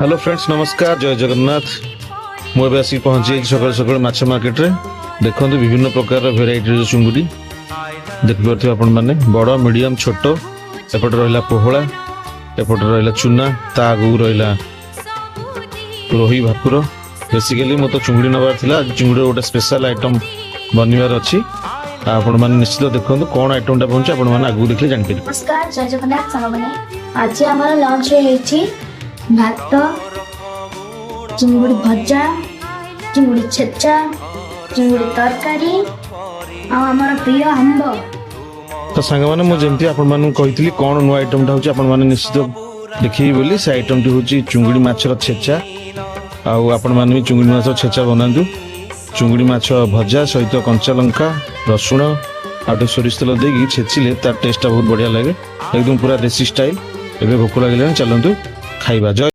Hello friends नमस्कार जय जगन्नाथ मुझे आसिक पहुंची सकाल सकाल माछ मार्केट रे देखो विभिन्न प्रकार भेराइटी चुंगुड़ी देखिपे आपण मैंने बड़ मीडियम छोट एपटे रहा पोहला एपटे रहा चूना ता आगू रहा रोही भाकुर बेसिकली मत चुंगुड़ी नबार थिला चुंगुड़ी गोटे स्पेशल आइटम बनवार अच्छी आपण मैंने निश्चित देखो कौन आइटमटा पहुंचे आपण मैंने आगू देखले जानिपारे। नमस्कार जय जगन्नाथ सामने आज आम लंच भात चिंगुड़ी भजा चिंगुड़ी छेचा चिंगुड़ी तरकारी आमर प्रिय आंब तो सांग मैंने मुझे आपण मानू कही कौन नुआ आइटमटा होची आपण माने निश्चित देखिए बोली से आइटमटी होची चुंगुड़ी माछर छेचा आउ आपण माने भी चुंगुड़ी माछ छेचा बनातु चुंगुड़ी माछ भजा सहित कंचा लंका रसुण आटे सोरिष तेल देकी छेचिले तार टेस्टटा बहुत बढ़िया लगे एकदम पूरा देसी स्टाइल एबे भोक लागिले चलंतु खाइबा।